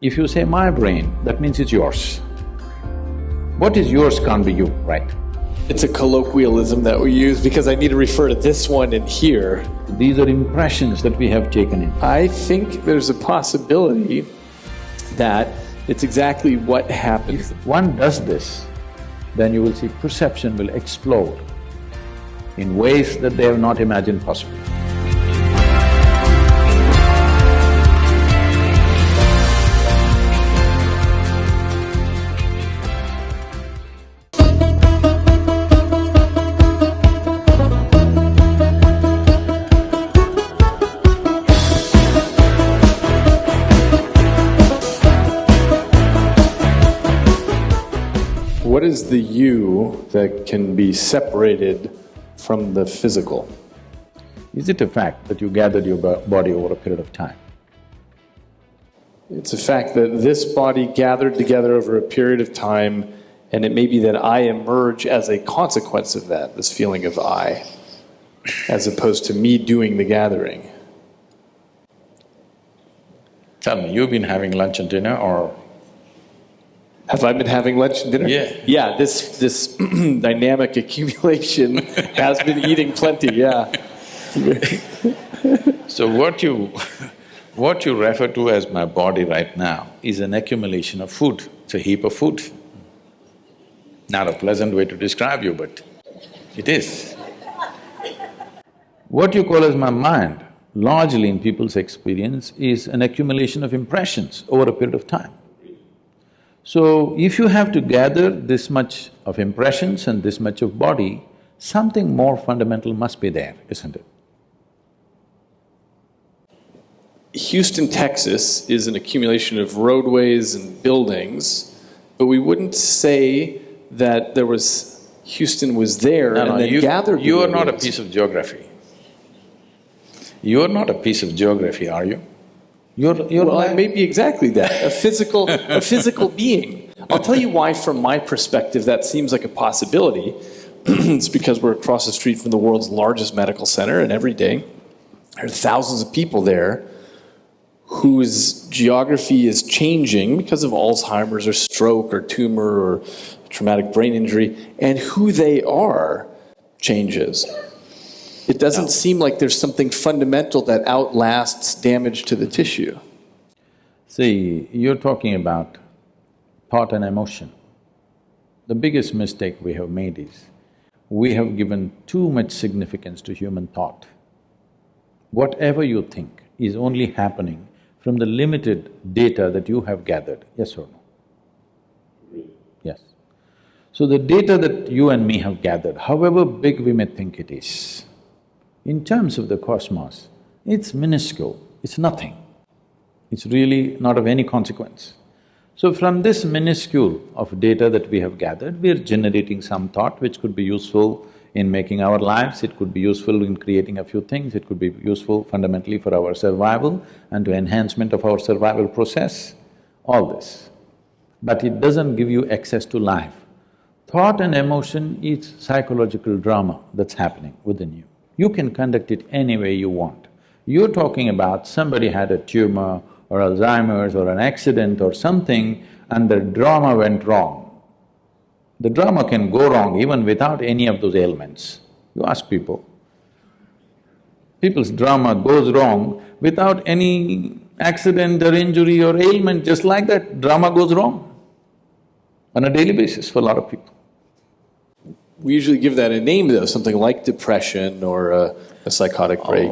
If you say my brain, that means it's yours. What is yours can't be you, right? It's a colloquialism that we use because I need to refer to this one in here. These are impressions that we have taken in. I think there's a possibility that it's exactly what happens. If one does this, then you will see perception will explode in ways that they have not imagined possible. What is the you that can be separated from the physical? Is it a fact that you gathered your body over a period of time? It's a fact that this body gathered together over a period of time, and it may be that I emerge as a consequence of that, this feeling of I, as opposed to me doing the gathering. Tell me, you've been having lunch and dinner or… Have I been having lunch and dinner? Yeah. Yeah, this dynamic accumulation has been eating plenty, yeah. So what you refer to as my body right now is an accumulation of food. It's a heap of food. Not a pleasant way to describe you, but it is. What you call as my mind, largely in people's experience, is an accumulation of impressions over a period of time. So, if you have to gather this much of impressions and this much of body, something more fundamental must be there, isn't it? Houston, Texas is an accumulation of roadways and buildings, but we wouldn't say that Houston was there and then gathered. You are not a piece of geography. You are not a piece of geography, are you? Well, I may be exactly that, a physical being. I'll tell you why, from my perspective, that seems like a possibility. It's because we're across the street from the world's largest medical center, and every day there are thousands of people there whose geography is changing because of Alzheimer's or stroke or tumor or traumatic brain injury, and who they are changes. It doesn't seem like there's something fundamental that outlasts damage to the tissue. See, you're talking about thought and emotion. The biggest mistake we have made is, we have given too much significance to human thought. Whatever you think is only happening from the limited data that you have gathered, yes or no? Yes. So the data that you and me have gathered, however big we may think it is, in terms of the cosmos, it's minuscule, it's nothing. It's really not of any consequence. So from this minuscule of data that we have gathered, we are generating some thought which could be useful in making our lives, it could be useful in creating a few things, it could be useful fundamentally for our survival and to enhancement of our survival process, all this. But it doesn't give you access to life. Thought and emotion is psychological drama that's happening within you. You can conduct it any way you want. You're talking about somebody had a tumor or Alzheimer's or an accident or something and the drama went wrong. The drama can go wrong even without any of those ailments. You ask people. People's drama goes wrong without any accident or injury or ailment, just like that, drama goes wrong on a daily basis for a lot of people. We usually give that a name, though, something like depression or a psychotic break.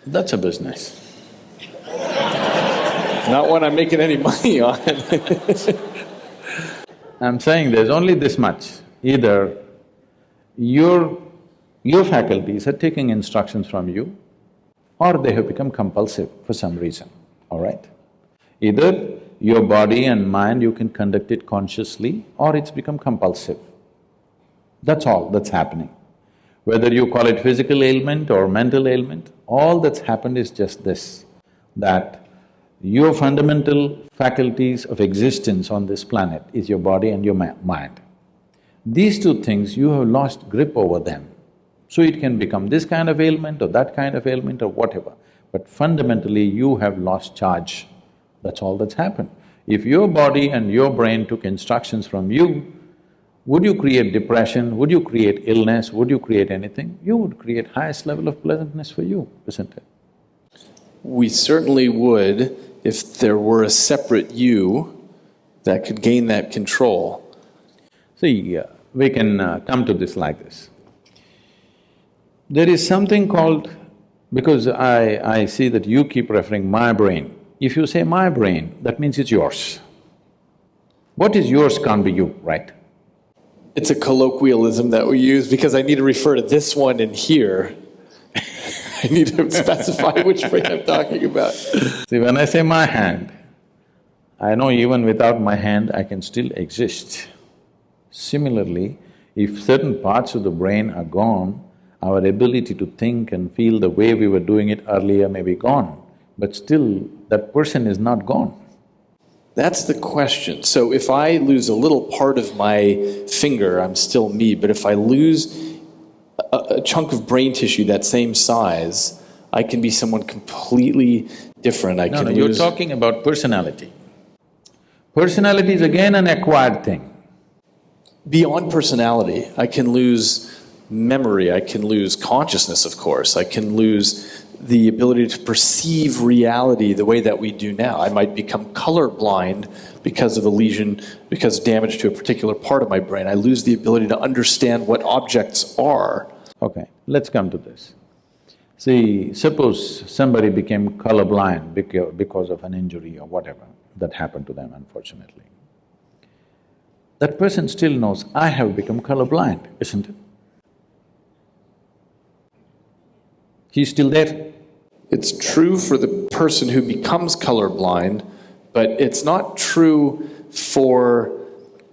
That's a business. Not one I'm making any money on. I'm saying there's only this much. Either your faculties are taking instructions from you, or they have become compulsive for some reason, all right? Either your body and mind, you can conduct it consciously, or it's become compulsive. That's all that's happening. Whether you call it physical ailment or mental ailment, all that's happened is just this, that your fundamental faculties of existence on this planet is your body and your mind. These two things, you have lost grip over them. So it can become this kind of ailment or that kind of ailment or whatever, but fundamentally you have lost charge. That's all that's happened. If your body and your brain took instructions from you, would you create depression? Would you create illness? Would you create anything? You would create highest level of pleasantness for you, isn't it? We certainly would if there were a separate you that could gain that control. See, we can come to this like this. There is something called… because I see that you keep referring my brain. If you say my brain, that means it's yours. What is yours can't be you, right? It's a colloquialism that we use because I need to refer to this one in here. I need to specify which brain I'm talking about. See, when I say my hand, I know even without my hand I can still exist. Similarly, if certain parts of the brain are gone, our ability to think and feel the way we were doing it earlier may be gone, but still that person is not gone. That's the question. So if I lose a little part of my finger, I'm still me, but if I lose a chunk of brain tissue that same size, I can be someone completely different. No, you're talking about personality. Personality is again an acquired thing. Beyond personality, I can lose memory, I can lose consciousness, of course, I can lose the ability to perceive reality the way that we do now. I might become colorblind because of a lesion, because of damage to a particular part of my brain. I lose the ability to understand what objects are. Okay, let's come to this. See, suppose somebody became colorblind because of an injury or whatever that happened to them, unfortunately. That person still knows, I have become colorblind, isn't it? He's still there. It's true for the person who becomes colorblind, but it's not true for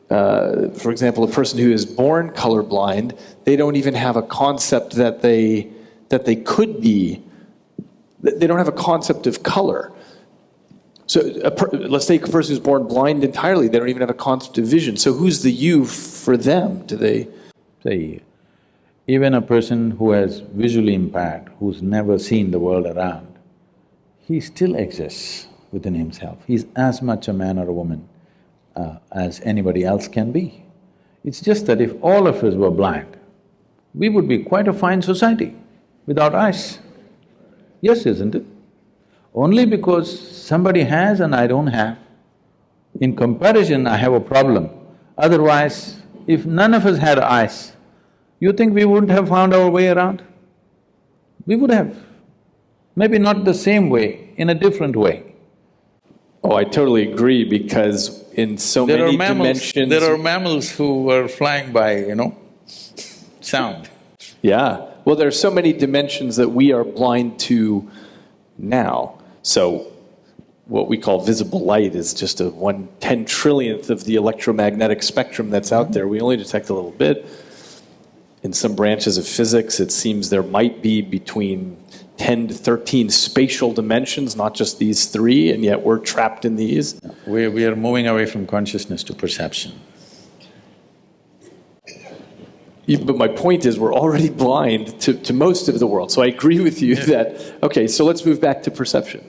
example, a person who is born colorblind. They don't even have a concept that they could be. They don't have a concept of color. So let's take a person who's born blind entirely. They don't even have a concept of vision. So who's the you for them? Do they… Say, even a person who has visually impaired, who's never seen the world around, he still exists within himself. He's as much a man or a woman as anybody else can be. It's just that if all of us were blind, we would be quite a fine society without eyes. Yes, isn't it? Only because somebody has and I don't have, in comparison I have a problem. Otherwise, if none of us had eyes, you think we wouldn't have found our way around? We would have. Maybe not the same way, in a different way. Oh, I totally agree, because in so many dimensions… There are mammals who are flying by, sound. Yeah. Well, there are so many dimensions that we are blind to now. So what we call visible light is just a 1/10 trillionth of the electromagnetic spectrum that's out there. We only detect a little bit. In some branches of physics, it seems there might be between 10 to 13 spatial dimensions, not just these three, and yet we're trapped in these. We are moving away from consciousness to perception. But my point is, we're already blind to most of the world. So I agree with you that, okay, so let's move back to perception.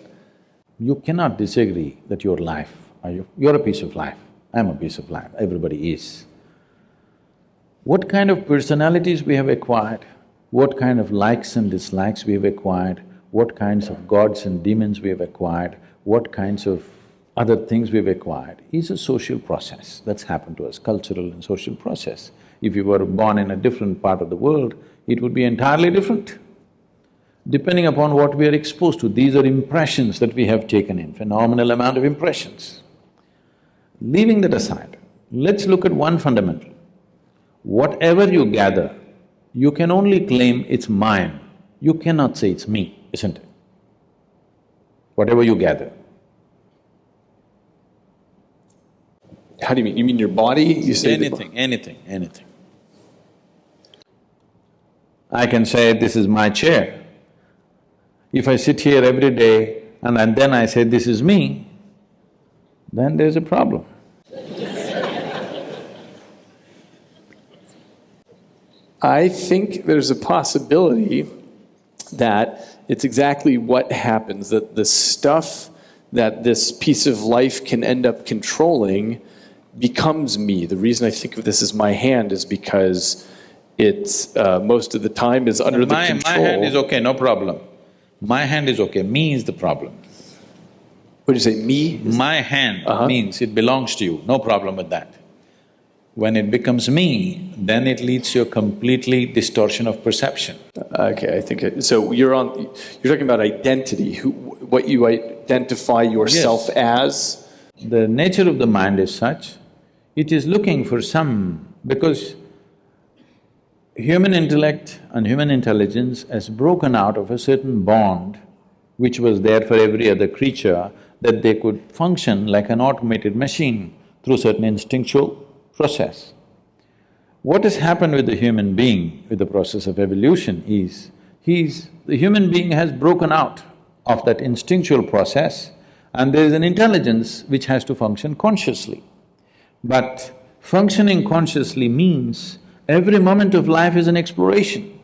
You cannot disagree that you're life, are you? You're a piece of life, I'm a piece of life, everybody is. What kind of personalities we have acquired, what kind of likes and dislikes we have acquired, what kinds of gods and demons we have acquired, what kinds of other things we've acquired is a social process that's happened to us, cultural and social process. If you were born in a different part of the world, it would be entirely different. Depending upon what we are exposed to, these are impressions that we have taken in, phenomenal amount of impressions. Leaving that aside, let's look at one fundamental. Whatever you gather, you can only claim it's mine. You cannot say it's me, isn't it? Whatever you gather. How do you mean? You mean your body? You say anything. I can say, this is my chair. If I sit here every day and then I say, this is me, then there's a problem. I think there's a possibility that it's exactly what happens, that the stuff that this piece of life can end up controlling becomes me. The reason I think of this as my hand is because it's most of the time is under the control. My hand is okay, no problem. My hand is okay, me is the problem. What did you say, me? My hand means it belongs to you, no problem with that. When it becomes me, then it leads to a completely distortion of perception. Okay, I think so. You're talking about identity, what you identify yourself as. The nature of the mind is such, it is looking for because human intellect and human intelligence has broken out of a certain bond which was there for every other creature, that they could function like an automated machine through certain instinctual process. What has happened with the human being with the process of evolution is, the human being has broken out of that instinctual process, and there is an intelligence which has to function consciously. But functioning consciously means every moment of life is an exploration,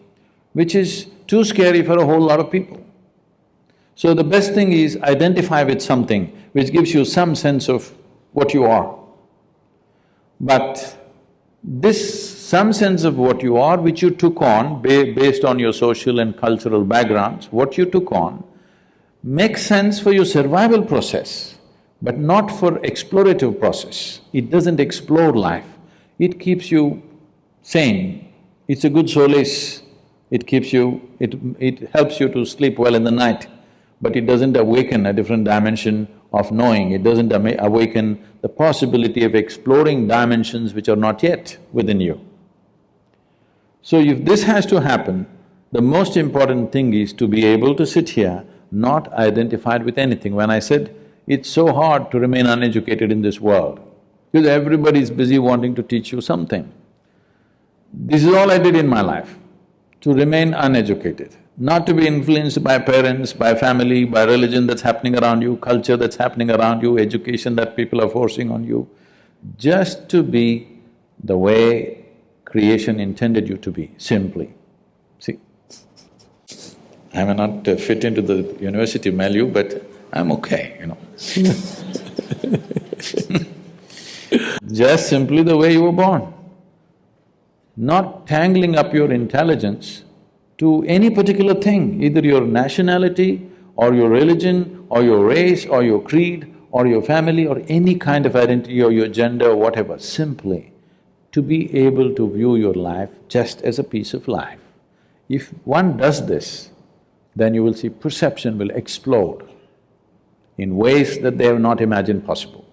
which is too scary for a whole lot of people. So the best thing is identify with something which gives you some sense of what you are. But this some sense of what you are, which you took on based on your social and cultural backgrounds, what you took on, makes sense for your survival process, but not for explorative process. It doesn't explore life, it keeps you sane. It's a good solace, it keeps you… it helps you to sleep well in the night, but it doesn't awaken a different dimension of knowing, it doesn't awaken the possibility of exploring dimensions which are not yet within you. So if this has to happen, the most important thing is to be able to sit here not identified with anything. When I said, it's so hard to remain uneducated in this world, because everybody is busy wanting to teach you something. This is all I did in my life, to remain uneducated, not to be influenced by parents, by family, by religion that's happening around you, culture that's happening around you, education that people are forcing on you, just to be the way creation intended you to be, simply. See, I may not fit into the university milieu, but I'm okay, you know. Just simply the way you were born. Not tangling up your intelligence to any particular thing, either your nationality or your religion or your race or your creed or your family or any kind of identity or your gender or whatever, simply to be able to view your life just as a piece of life. If one does this, then you will see perception will explode in ways that they have not imagined possible.